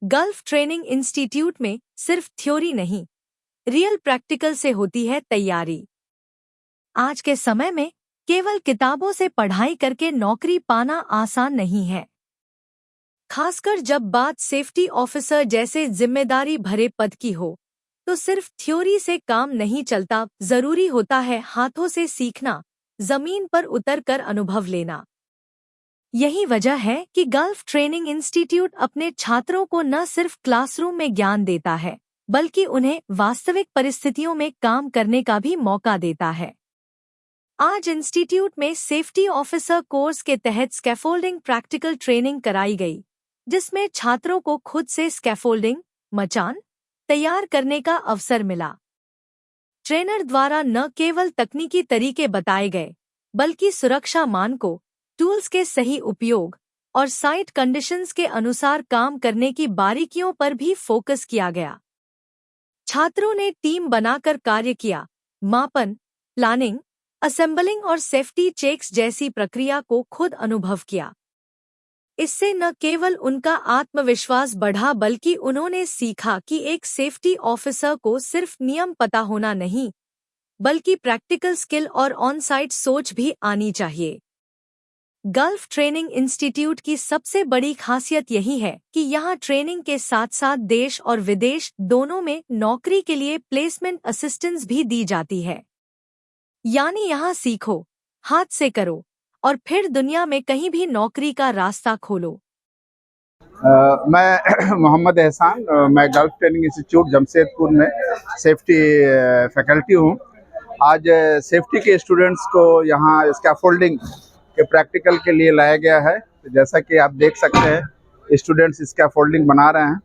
Gulf training institute में सिर्फ theory नहीं, रियल प्रैक्टिकल से होती है तैयारी। आज के समय में केवल किताबों से पढ़ाई करके नौकरी पाना आसान नहीं है, खासकर जब बात सेफ्टी ऑफिसर जैसे जिम्मेदारी भरे पद की हो। तो सिर्फ थ्योरी से काम नहीं चलता, जरूरी होता है हाथों से सीखना, जमीन पर उतरकर अनुभव लेना। यही वजह है कि गल्फ ट्रेनिंग इंस्टीट्यूट अपने छात्रों को न सिर्फ क्लासरूम में ज्ञान देता है, बल्कि उन्हें वास्तविक परिस्थितियों में काम करने का भी मौका देता है। आज इंस्टीट्यूट में सेफ्टी ऑफिसर कोर्स के तहत स्कैफोल्डिंग प्रैक्टिकल ट्रेनिंग कराई गई, जिसमें छात्रों को खुद से स्कैफोल्डिंग मचान तैयार करने का अवसर मिला। ट्रेनर द्वारा न केवल तकनीकी तरीके बताए गए, बल्कि सुरक्षा मानकों, टूल्स के सही उपयोग और साइट कंडीशंस के अनुसार काम करने की बारीकियों पर भी फोकस किया गया। छात्रों ने टीम बनाकर कार्य किया, मापन, प्लानिंग, असेंबलिंग और सेफ्टी चेक्स जैसी प्रक्रिया को खुद अनुभव किया। इससे न केवल उनका आत्मविश्वास बढ़ा, बल्कि उन्होंने सीखा कि एक सेफ्टी ऑफिसर को सिर्फ नियम पता होना नहीं, बल्कि प्रैक्टिकल स्किल और ऑन साइट सोच भी आनी चाहिए। गल्फ ट्रेनिंग इंस्टीट्यूट की सबसे बड़ी खासियत यही है कि यहाँ ट्रेनिंग के साथ साथ देश और विदेश दोनों में नौकरी के लिए प्लेसमेंट असिस्टेंस भी दी जाती है। यानी यहाँ सीखो, हाथ से करो और फिर दुनिया में कहीं भी नौकरी का रास्ता खोलो। मैं मोहम्मद एहसान, मैं गल्फ ट्रेनिंग इंस्टीट्यूट जमशेदपुर में सेफ्टी फैकल्टी हूँ। आज सेफ्टी के स्टूडेंट्स को यहाँ स्कैफोल्डिंग के प्रैक्टिकल के लिए लाया गया है। तो जैसा कि आप देख सकते हैं, स्टूडेंट्स स्कैफोल्डिंग बना रहे हैं।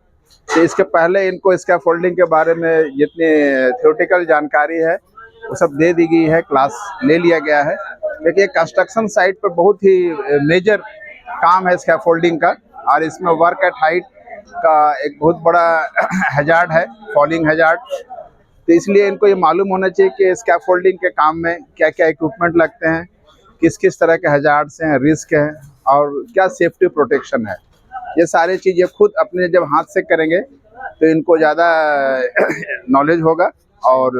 तो इसके पहले इनको स्कैफोल्डिंग के बारे में जितनी थ्योरेटिकल जानकारी है वो सब दे दी गई है, क्लास ले लिया गया है। देखिए, कंस्ट्रक्शन साइट पर बहुत ही मेजर काम है स्कैफोल्डिंग का, और इसमें वर्क एट हाइट का एक बहुत बड़ा हैजार्ड है, फॉलिंग हैजार्ड। तो इसलिए इनको ये मालूम होना चाहिए कि स्कैफोल्डिंग के काम में क्या क्या इक्विपमेंट लगते हैं, किस किस तरह के हैजार्ड्स हैं, रिस्क है और क्या सेफ्टी प्रोटेक्शन है। ये सारी चीज़ें खुद अपने जब हाथ से करेंगे तो इनको ज़्यादा नॉलेज होगा और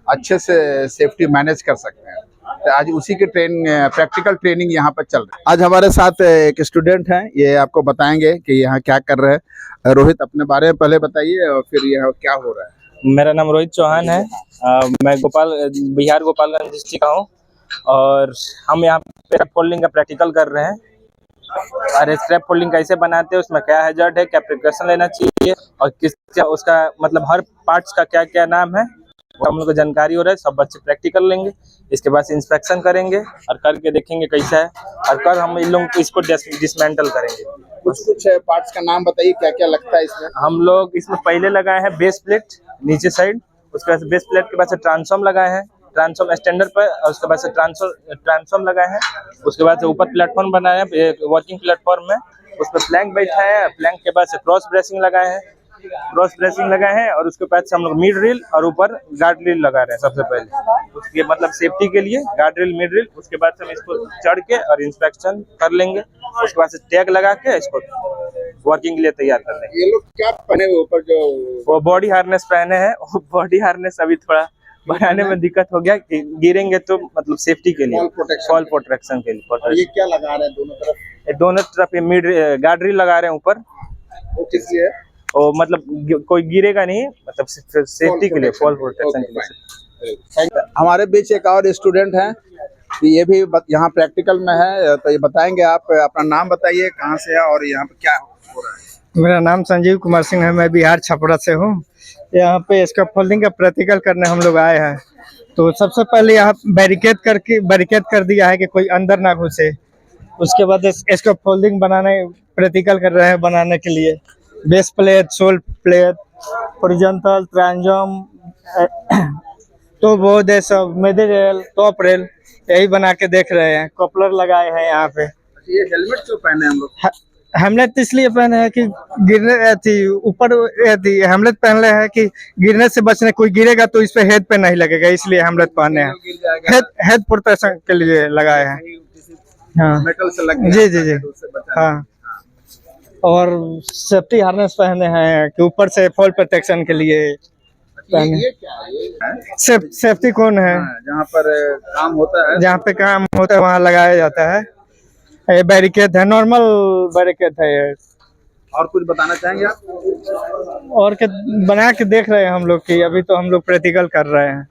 अच्छे से सेफ्टी मैनेज कर सकते हैं। तो आज उसी की प्रैक्टिकल ट्रेनिंग यहाँ पर चल रही है। आज हमारे साथ एक स्टूडेंट हैं, ये आपको बताएंगे कि यहाँ क्या कर रहे हैं। रोहित, अपने बारे में पहले बताइए और फिर यहाँ क्या हो रहा है। मेरा नाम रोहित चौहान है। मैं बिहार गोपालगंज डिस्ट्रिक्ट का हूँ और हम यहाँ पे स्क्रैप फोल्डिंग का प्रैक्टिकल कर रहे हैं। और स्क्रैप फोल्डिंग कैसे बनाते हैं, उसमें क्या हैजर्ड है, क्या प्रिकॉशन लेना चाहिए और क्या उसका मतलब हर पार्ट्स का क्या क्या नाम है, हम लोग को जानकारी हो रहा है। सब बच्चे प्रैक्टिकल लेंगे, इसके बाद इंस्पेक्शन करेंगे और करके देखेंगे कैसा है, और कल हम इन लोग इसको डिसमेंटल करेंगे। कुछ पार्ट्स का नाम बताइए, क्या क्या लगता है इसमें। हम लोग इसमें पहले लगाए हैं बेस प्लेट नीचे साइड, उसके बाद बेस प्लेट के बाद से ट्रांसफॉर्म लगाए हैं, ट्रांसफॉर्म स्टैंडर्ड पर, और उसके बाद से ट्रांसफॉर्म लगाए हैं। उसके बाद से ऊपर प्लेटफॉर्म बनाया है, वर्किंग प्लेटफॉर्म में उस पर प्लैंक बैठा है। प्लैंक के बाद से क्रॉस ब्रेसिंग लगाए हैं, और उसके बाद से हम लोग मिड रील और ऊपर गार्ड रील लगा रहे हैं। सबसे पहले उसके मतलब सेफ्टी के लिए गार्ड रील, मिड रील, उसके बाद से हम इसको चढ़ के और इंस्पेक्शन कर लेंगे। उसके बाद से टैग लगा के इसको वर्किंग के लिए तैयार कर लेंगे। ये लोग क्या पहने हुए ऊपर, जो वो बॉडी हार्नेस पहने हैं। बॉडी हार्नेस अभी थोड़ा बनाने में दिक्कत हो गया, गिरेंगे तो मतलब सेफ्टी के लिए, फॉल प्रोटेक्शन के लिए। ये क्या लगा रहे हैं दोनों तरफ? दोनों तरफ ये मिड गार्ड रील लगा रहे हैं ऊपर। वो किस लिए? और मतलब कोई गिरेगा नहीं, मतलब सेफ्टी के लिए, फॉल प्रोटेक्शन के लिए। हमारे बीच एक और स्टूडेंट हैं, ये भी यहाँ प्रैक्टिकल में है। तो ये बताएंगे, आप अपना नाम बताइए, कहाँ से है और यहाँ पे क्या हो रहा है। मेरा नाम संजीव कुमार सिंह है, मैं बिहार छपरा से हूँ। यहाँ पे स्कैफोल्डिंग का प्रैक्टिकल करने हम लोग आए हैं। तो सबसे पहले यहाँ बैरिकेड कर दिया है कि कोई अंदर ना घुसे। उसके बाद स्कैफोल्डिंग प्रैक्टिकल कर रहे हैं बनाने के लिए। Base plate, soul plate, horizontal, transform, तो वो दे सब मिडिल रेल, टॉप रेल, यही बना के देख रहे हैं। कपलर लगाए हैं यहाँ पे। ये हेलमेट क्यों पहने हम लोग? हेमलेट इसलिए पहने हैं कि गिरने थी ऊपर हेमलेट पहने हैं कि गिरने से बचने, कोई गिरेगा तो इस पे हेड पे नहीं लगेगा, इसलिए हेमलेट पहने हैं। हेड प्रोटेक्शन के लिए लगाए हैं। हाँ, मेटल से लग जी। हाँ, और सेफ्टी हार्नेस पहने हैं कि ऊपर से फॉल प्रोटेक्शन के लिए पहने। ये क्या है? ये सेफ्टी कौन है? जहाँ पर काम होता है, जहाँ पे काम होता है वहाँ लगाया जाता है। ये बैरिकेड है, नॉर्मल बैरिकेड है ये। और कुछ बताना चाहेंगे आप? और क्या बना के देख रहे हैं हम लोग की, अभी तो हम लोग प्रैक्टिकल कर रहे हैं।